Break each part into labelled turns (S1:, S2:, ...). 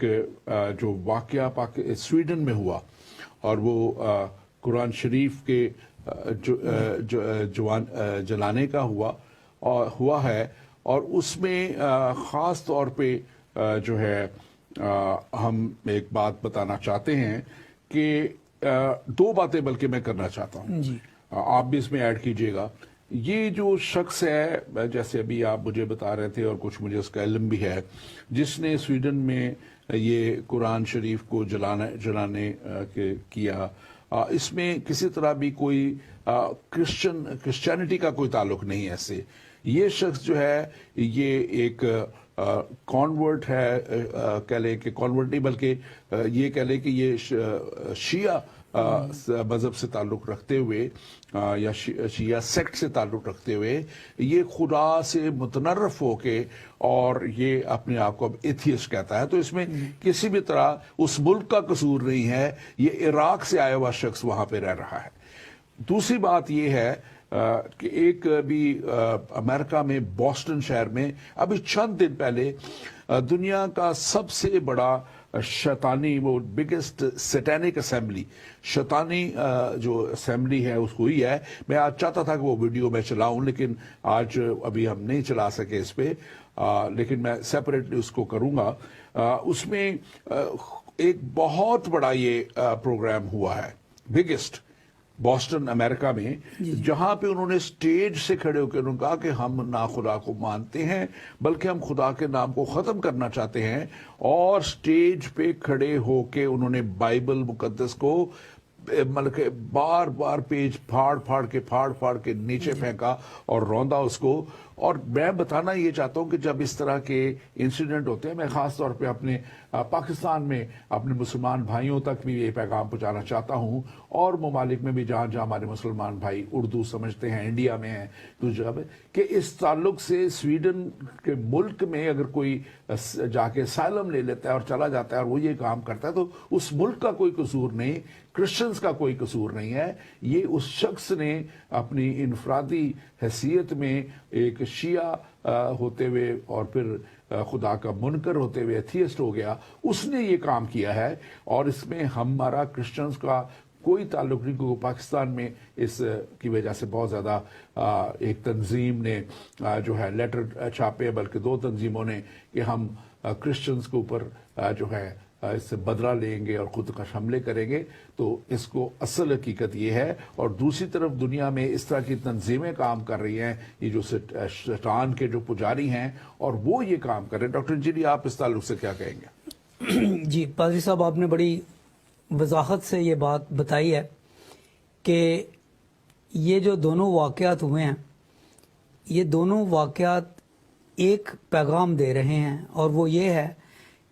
S1: जो वाकया स्वीडन में हुआ और वो कुरान शरीफ के जलाने का हुआ है, और उसमें ख़ास तौर पे जो है हम एक बात बताना चाहते हैं कि दो बातें बल्कि मैं करना चाहता हूँ, आप भी इसमें ऐड कीजिएगा। ये जो शख्स है, जैसे अभी आप मुझे बता रहे थे और कुछ मुझे उसका इल्म भी है, जिसने स्वीडन में ये कुरान शरीफ को जलाने किया, इसमें किसी तरह भी कोई क्रिश्चियनिटी का कोई ताल्लुक नहीं है इससे। ये शख्स जो है ये एक कॉन्वर्ट है, कह लें कि कॉन्वर्ट नहीं बल्कि ये कह लें कि ये शिया मजहब से ताल्लुक रखते हुए या शिया सेक्ट से ताल्लुक रखते हुए ये खुदा से मुतनर्रफ होके और ये अपने आप को अब एथियस्ट कहता है। तो इसमें किसी भी तरह उस मुल्क का कसूर नहीं है, ये इराक से आया हुआ शख्स वहां पे रह रहा है। दूसरी बात ये है कि एक भी अमेरिका में बॉस्टन शहर में अभी चंद दिन पहले दुनिया का सबसे बड़ा शैतानी, वो बिगेस्ट सैटेनिक असेंबली, शैतानी जो असेंबली है उसको हुई है। मैं आज चाहता था कि वो वीडियो मैं चलाऊं, लेकिन आज अभी हम नहीं चला सके इस पे, लेकिन मैं सेपरेटली उसको करूंगा। उसमें एक बहुत बड़ा ये प्रोग्राम हुआ है, बिगेस्ट बॉस्टन अमेरिका में, जहां पे उन्होंने स्टेज से खड़े होकर उन्होंने कहा कि हम ना खुदा को मानते हैं बल्कि हम खुदा के नाम को खत्म करना चाहते हैं, और स्टेज पे खड़े होके उन्होंने बाइबल मुकद्दस को मतलब के बार बार पेज फाड़ फाड़ के नीचे फेंका और रौंदा उसको। और मैं बताना ये चाहता हूं कि जब इस तरह के इंसिडेंट होते हैं, मैं खास तौर पे अपने पाकिस्तान में अपने मुसलमान भाइयों तक भी ये पैगाम पहुंचाना चाहता हूं, और ममालिक में भी जहां जहां हमारे मुसलमान भाई उर्दू समझते हैं, इंडिया में हैं, दूसरी जगह पे, कि इस ताल्लुक से स्वीडन के मुल्क में अगर कोई जाके असाइलम ले लेता है और चला जाता है और वो ये काम करता है, तो उस मुल्क का कोई कसूर नहीं, क्रिश्चियंस का कोई कसूर नहीं है। ये उस शख्स ने अपनी इनफरादी हैसियत में एक शिया होते हुए और फिर खुदा का मुनकर होते हुए एथियस्ट हो गया, उसने ये काम किया है। और इसमें हमारा क्रिश्चियंस का कोई ताल्लुक नहीं, क्योंकि पाकिस्तान में इस की वजह से बहुत ज़्यादा एक तंजीम ने जो है लेटर छापे, बल्कि दो तंजीमों ने, कि हम क्रिश्चियंस के ऊपर जो है इससे बदला लेंगे और खुद का हमले करेंगे। तो इसको असल हकीकत ये है। और दूसरी तरफ दुनिया में इस तरह की तंजीमें काम कर रही हैं, ये जो शैतान के जो पुजारी हैं, और वो ये काम कर रहे हैं। डॉक्टर इंजीरी, आप इस ताल्लुक से क्या कहेंगे?
S2: जी पादरी साहब, आपने बड़ी वजाहत से ये बात बताई है कि ये जो दोनों वाक़यात हुए हैं, ये दोनों वाक़यात एक पैगाम दे रहे हैं, और वो ये है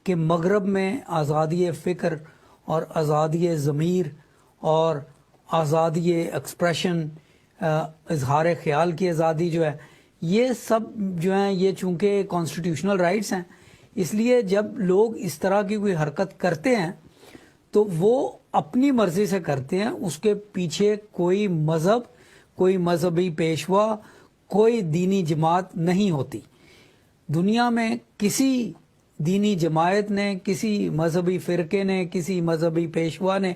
S2: कि मगरब में आज़ादी फ़िक्र और आज़ादी ज़मीर और आज़ादी एक्सप्रेशन, इजहार ख्याल की आज़ादी जो है, ये सब जो है ये चूँकि कॉन्स्टिट्यूशनल राइट्स हैं, इसलिए जब लोग इस तरह की कोई हरकत करते हैं तो वो अपनी मर्जी से करते हैं, उसके पीछे कोई मज़हब, कोई मजहबी पेशवा, कोई दीनी जमात नहीं होती। दुनिया में किसी दीनी जमायत ने, किसी मजहबी फ़िरके ने, किसी मजहबी पेशवा ने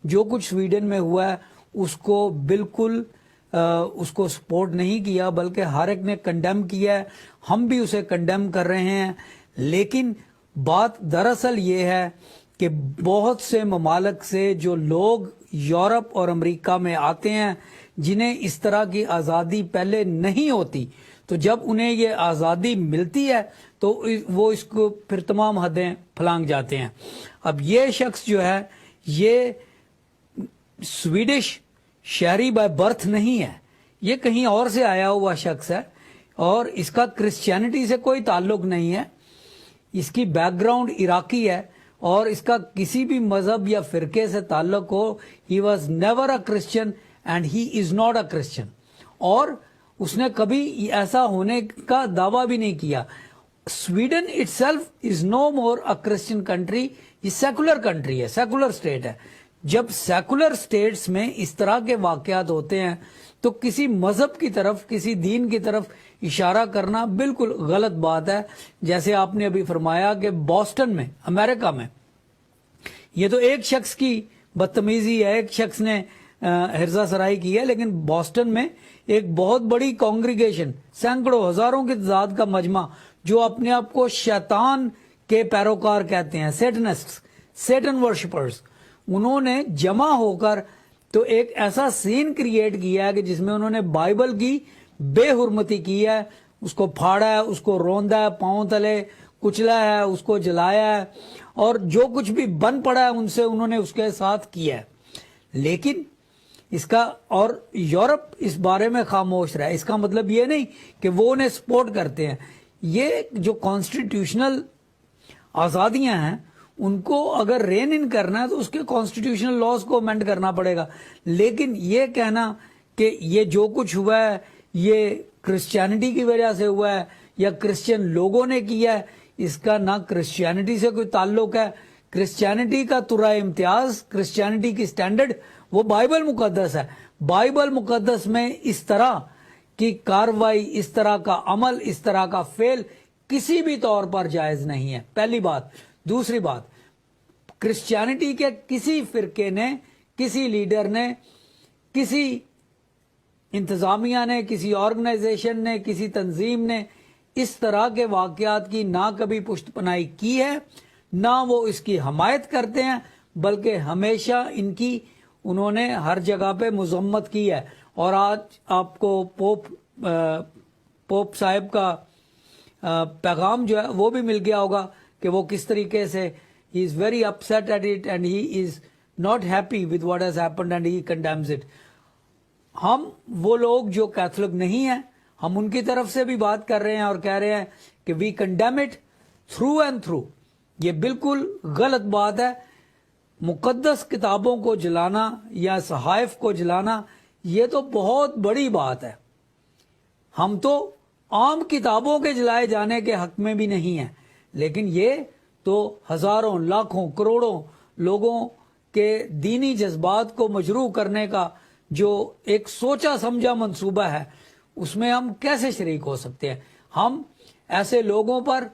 S2: जो कुछ स्वीडन में हुआ है उसको बिल्कुल उसको सपोर्ट नहीं किया, बल्कि हर एक ने कंडेम किया है। हम भी उसे कंडेम कर रहे हैं। लेकिन बात दरअसल ये है कि बहुत से ममालिक से जो लोग यूरोप और अमेरिका में आते हैं, जिन्हें इस तरह की आज़ादी पहले नहीं होती, तो जब उन्हें ये आज़ादी मिलती है तो वो इसको फिर तमाम हदें फलांग जाते हैं। अब ये शख्स जो है ये स्वीडिश शहरी बाय बर्थ नहीं है, ये कहीं और से आया हुआ शख्स है, और इसका क्रिश्चियनिटी से कोई ताल्लुक नहीं है। इसकी बैकग्राउंड इराकी है, और इसका किसी भी मजहब या फिरके से ताल्लुक हो, he was never a Christian and he is not a Christian, और उसने कभी ऐसा होने का दावा भी नहीं किया। Sweden itself is no more a Christian country, ये सेकुलर कंट्री है, सेकुलर स्टेट है। जब सेकुलर स्टेट्स में इस तरह के वाकयात होते हैं तो किसी मजहब की तरफ, किसी दीन की तरफ اشارہ کرنا بالکل غلط بات ہے. جیسے آپ نے ابھی فرمایا کہ بوسٹن میں امریکہ میں یہ تو ایک شخص کی بدتمیزی ہے, ایک شخص نے ہرزہ سرائی کی ہے, لیکن بوسٹن میں ایک بہت بڑی کانگریگیشن, سینکڑوں ہزاروں کی تعداد کا مجمع جو اپنے آپ کو شیطان کے پیروکار کہتے ہیں, سیٹنسٹ, سیٹن ورشپرز, انہوں نے جمع ہو کر تو ایک ایسا سین کریٹ کیا ہے کہ جس میں انہوں نے بائبل کی بے حرمتی کی ہے, اس کو پھاڑا ہے, اس کو روندا ہے, پاؤں تلے کچلا ہے, اس کو جلایا ہے, اور جو کچھ بھی بن پڑا ہے ان سے انہوں نے اس کے ساتھ کیا ہے. لیکن اس کا, اور یورپ اس بارے میں خاموش رہا ہے. اس کا مطلب یہ نہیں کہ وہ انہیں سپورٹ کرتے ہیں. یہ جو کانسٹیٹیوشنل آزادیاں ہیں ان کو اگر رین ان کرنا ہے تو اس کے کانسٹیٹیوشنل لاز کو امینڈ کرنا پڑے گا. لیکن یہ کہنا کہ یہ جو کچھ ہوا ہے یہ کرسچینٹی کی وجہ سے ہوا ہے یا کرسچین لوگوں نے کیا ہے, اس کا نہ کرسچینٹی سے کوئی تعلق ہے. کرسچینٹی کا ترا امتیاز, کرسچینٹی کی سٹینڈرڈ وہ بائبل مقدس ہے. بائبل مقدس میں اس طرح کی کاروائی, اس طرح کا عمل, اس طرح کا فعل کسی بھی طور پر جائز نہیں ہے, پہلی بات. دوسری بات, کرسچینٹی کے کسی فرقے نے, کسی لیڈر نے, کسی انتظامیہ نے, کسی آرگنائزیشن نے, کسی تنظیم نے اس طرح کے واقعات کی نہ کبھی پشت پناہی کی ہے, نہ وہ اس کی حمایت کرتے ہیں, بلکہ ہمیشہ ان کی انہوں نے ہر جگہ پہ مذمت کی ہے. اور آج آپ کو پوپ صاحب کا پیغام جو ہے وہ بھی مل گیا ہوگا کہ وہ کس طریقے سے he is very upset at it and he is not happy with what has happened and he condemns it. ہم وہ لوگ جو کیتھولک نہیں ہیں, ہم ان کی طرف سے بھی بات کر رہے ہیں اور کہہ رہے ہیں کہ we condemn it through and through. یہ بالکل غلط بات ہے. مقدس کتابوں کو جلانا یا صحائف کو جلانا یہ تو بہت بڑی بات ہے. ہم تو عام کتابوں کے جلائے جانے کے حق میں بھی نہیں ہیں, لیکن یہ تو ہزاروں, لاکھوں, کروڑوں لوگوں کے دینی جذبات کو مجروح کرنے کا جو ایک سوچا سمجھا منصوبہ ہے, اس میں ہم کیسے شریک ہو سکتے ہیں؟ ہم ایسے لوگوں پر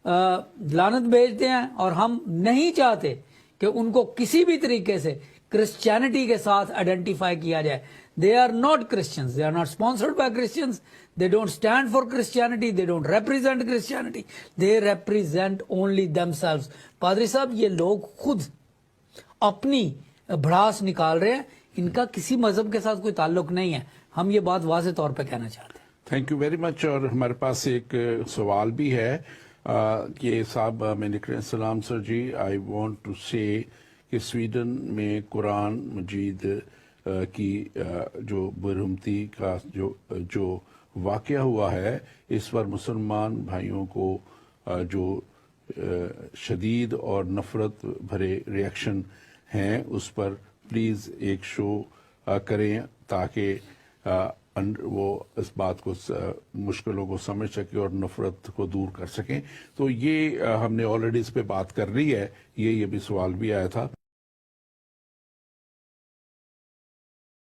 S2: لعنت بھیجتے ہیں اور ہم نہیں چاہتے کہ ان کو کسی بھی طریقے سے کرسچینٹی کے ساتھ آئیڈینٹیفائی کیا جائے. They are not Christians. They are not sponsored by Christians. They don't stand for Christianity. They don't represent Christianity. They represent only themselves. پادری صاحب, یہ لوگ خود اپنی بھڑاس نکال رہے ہیں, ان کا کسی مذہب کے ساتھ کوئی تعلق نہیں ہے. ہم یہ بات واضح طور پہ کہنا چاہتے ہیں.
S1: Thank you very much. اور ہمارے پاس ایک سوال بھی ہے کہ صاحب میں لکھ رہے ہیں, السلام سر جی, آئی وانٹ ٹو سے کہ سویڈن میں قرآن مجید کی جو برہمتی کا جو واقعہ ہوا ہے, اس پر مسلمان بھائیوں کو جو شدید اور نفرت بھرے ریئیکشن ہیں اس پر پلیز ایک شو کریں تاکہ وہ اس بات کو, مشکلوں کو سمجھ سکے اور نفرت کو دور کر سکیں. تو یہ ہم نے آلریڈی اس پہ بات کر لی ہے, یہ بھی سوال بھی آیا تھا.